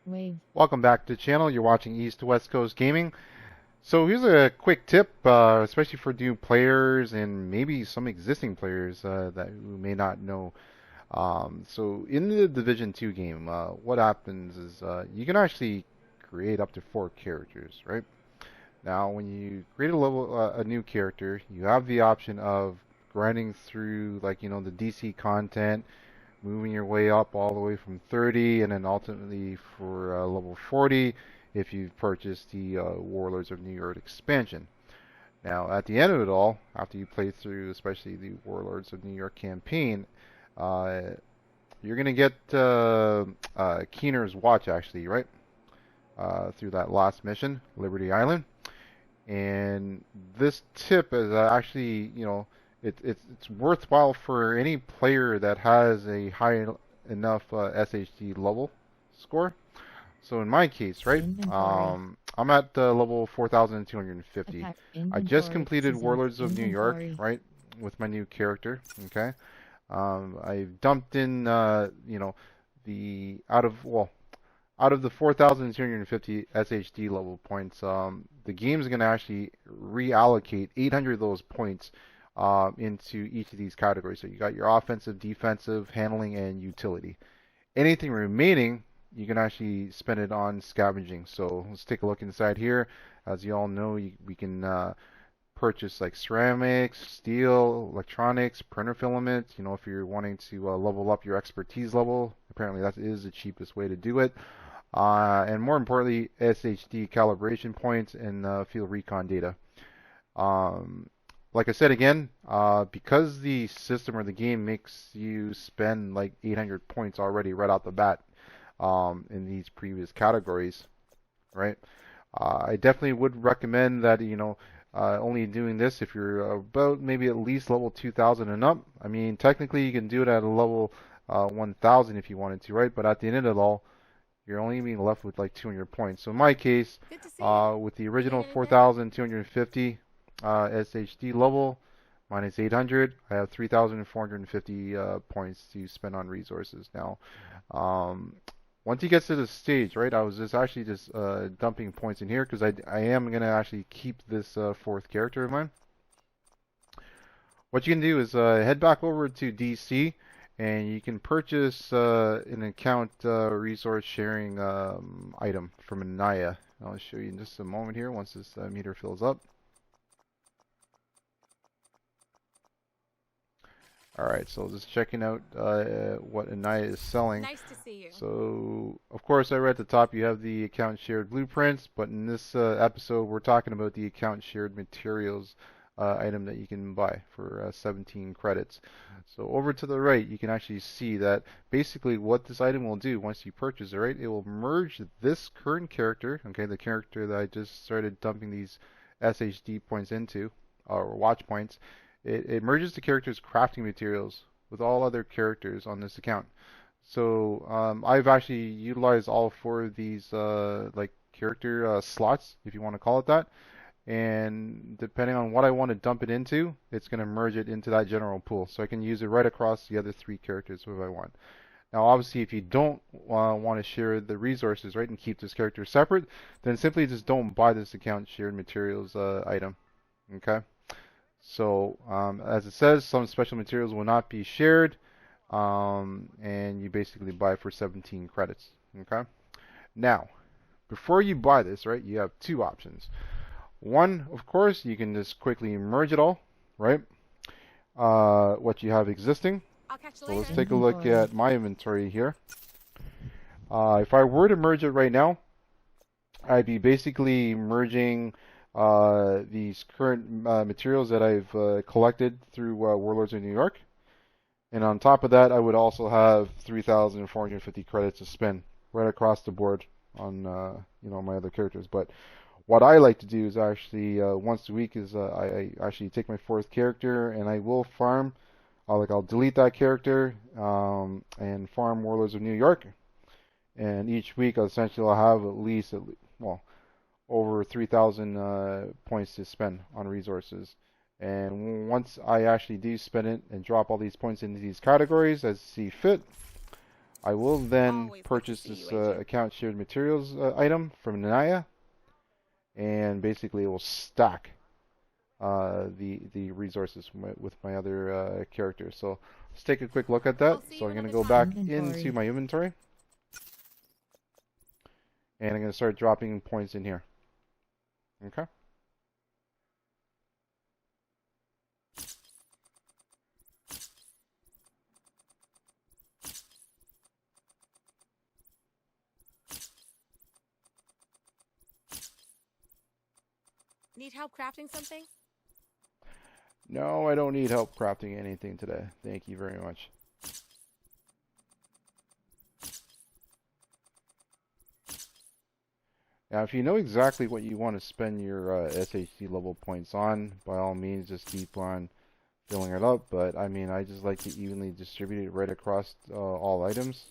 Wave. Welcome back to the channel. You're watching East to West Coast Gaming. So here's a quick tip, especially for new players and maybe some existing players that who may not know. So in the Division 2 game, what happens is you can actually create up to 4 characters, right? Now, when you create a new character, you have the option of grinding through, like, the DC content, moving your way up all the way from 30 and then ultimately for level 40 if you've purchased the Warlords of New York expansion. Now, at the end of it all, after you play through especially the Warlords of New York campaign, uh, you're going to get Keener's Watch, actually, right? Through that last mission, Liberty Island. And this tip is actually, it's worthwhile for any player that has a high enough SHD level score. So in my case, right, I'm at level 4,250. I just completed Warlords of New York, right, with my new character. Okay, I've dumped in, the out of the 4,250 SHD level points, the game is going to actually reallocate 800 of those points into each of these categories. So you got your offensive, defensive, handling, and utility. Anything remaining, you can actually spend it on scavenging. So let's take a look inside here. As you all know, we can purchase like ceramics, steel, electronics, printer filaments. If you're wanting to level up your expertise level, apparently that is the cheapest way to do it. And more importantly, SHD calibration points and field recon data. Like I said again, because the system or the game makes you spend like 800 points already right out the bat in these previous categories, right? I definitely would recommend that, only doing this if you're about maybe at least level 2,000 and up. I mean, technically you can do it at a level 1,000 if you wanted to, right? But at the end of it all, you're only being left with like 200 points. So in my case, with the original 4,250 SHD level minus 800, I have 3,450 points to spend on resources. Now, once he gets to the stage, right, I was just dumping points in here because I am going to actually keep this fourth character of mine. What you can do is head back over to DC and you can purchase an account resource sharing item from Anaya. I'll show you in just a moment here once this meter fills up. Alright, so just checking out what Anaya is selling. Nice to see you. So, of course, right at the top you have the account shared blueprints, but in this episode we're talking about the account shared materials item that you can buy for 17 credits. So over to the right, you can actually see that basically what this item will do once you purchase it, right? It will merge this current character, okay, the character that I just started dumping these SHD points into, or watch points. It merges the character's crafting materials with all other characters on this account. So I've actually utilized all 4 of these like character slots, if you want to call it that. And depending on what I want to dump it into, it's going to merge it into that general pool. So I can use it right across the other 3 characters if I want. Now, obviously, if you don't want to share the resources, right, and keep this character separate, then simply just don't buy this account shared materials item. Okay? So, as it says, some special materials will not be shared, and you basically buy for 17 credits. Okay? Now, before you buy this, right, you have 2 options. One, of course, you can just quickly merge it all, right? What you have existing. So let's take a look at my inventory here. If I were to merge it right now, I'd be basically merging these current materials that I've collected through Warlords of New York. And on top of that, I would also have 3,450 credits to spend right across the board on my other characters. But what I like to do is actually once a week is I actually take my 4th character and I will farm. I'll delete that character and farm Warlords of New York. And each week essentially I'll have at least over 3,000 points to spend on resources. And once I actually do spend it and drop all these points into these categories as see fit, I will then Always good to purchase see this you, Agent. account shared materials item from Naya, and basically it will stack the resources with my other characters. So let's take a quick look at that. I'll see So you I'm going to another go time. back into my inventory, and I'm going to start dropping points in here. Okay. Need help crafting something? No, I don't need help crafting anything today. Thank you very much. Now, if you know exactly what you want to spend your SHD level points on, by all means, just keep on filling it up. But I mean, I just like to evenly distribute it right across all items.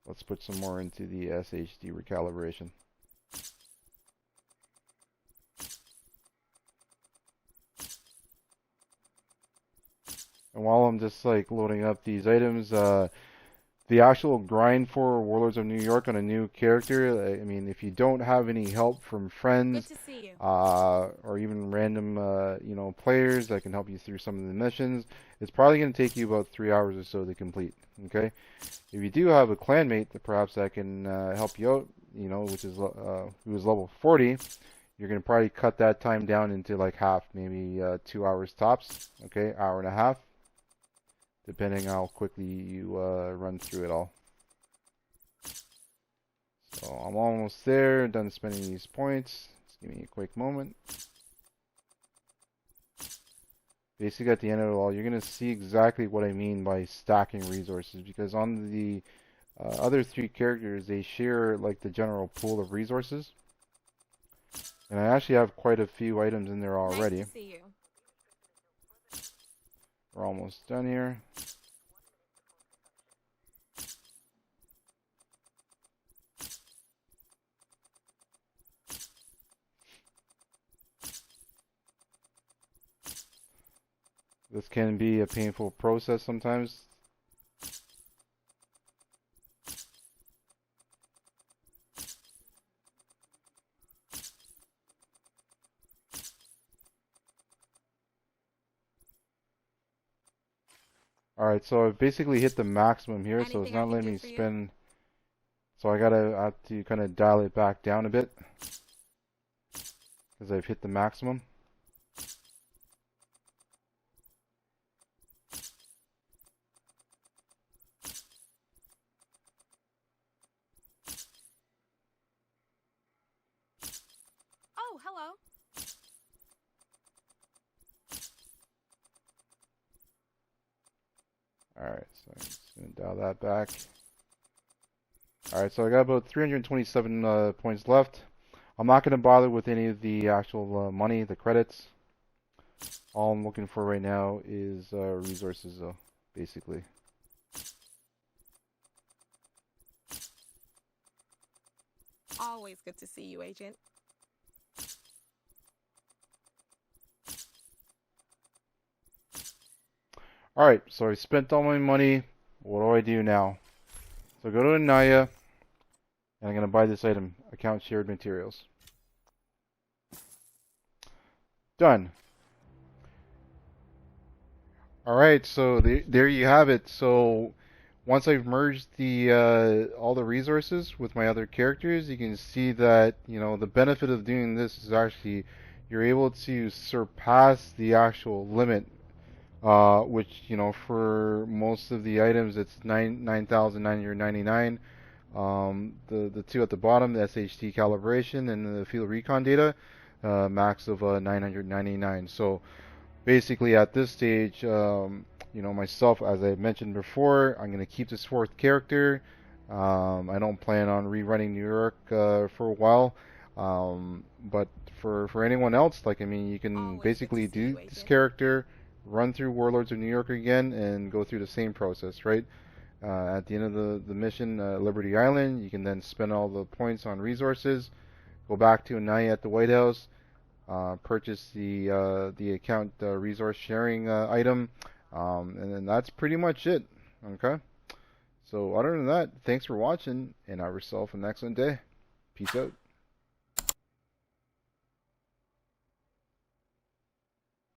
Let's put some more into the SHD recalibration. And while I'm just like loading up these items, the actual grind for Warlords of New York on a new character, I mean, if you don't have any help from friends Good to see you. or even random, players that can help you through some of the missions, it's probably going to take you about 3 hours or so to complete. Okay, if you do have a clanmate that perhaps that can help you out, which is who is level 40, you're going to probably cut that time down into like half, maybe 2 hours tops. Okay, hour and a half, depending how quickly you run through it all. So I'm almost there, done spending these points. Just give me a quick moment. Basically, at the end of it all, you're going to see exactly what I mean by stacking resources, because on the other three characters, they share like the general pool of resources. And I actually have quite a few items in there already. Nice to see you. We're almost done here. This can be a painful process sometimes. Alright, so I've basically hit the maximum here, so it's not letting me spend. So I have to kind of dial it back down a bit, because I've hit the maximum. Oh, hello. Alright, so I'm just going to dial that back. Alright, so I got about 327 points left. I'm not going to bother with any of the actual money, the credits. All I'm looking for right now is resources, basically. Always good to see you, Agent. Alright, so I spent all my money. What do I do now? So go to Naya, and I'm going to buy this item, account shared materials. Done. Alright, so there you have it. So once I've merged the all the resources with my other characters, you can see that, the benefit of doing this is actually you're able to surpass the actual limit, which, for most of the items it's 9,999. The two at the bottom, the SHD calibration and the field recon data, max of 999. So basically at this stage, myself, as I mentioned before, I'm going to keep this fourth character. I don't plan on rerunning New York for a while. But for anyone else, you can basically do this character, run through Warlords of New York again, and go through the same process, right? At the end of the mission, Liberty Island, you can then spend all the points on resources, go back to Anaya at the White House, purchase the account resource sharing item, and then that's pretty much it. Okay. So other than that, thanks for watching, and have yourself an excellent day. Peace out.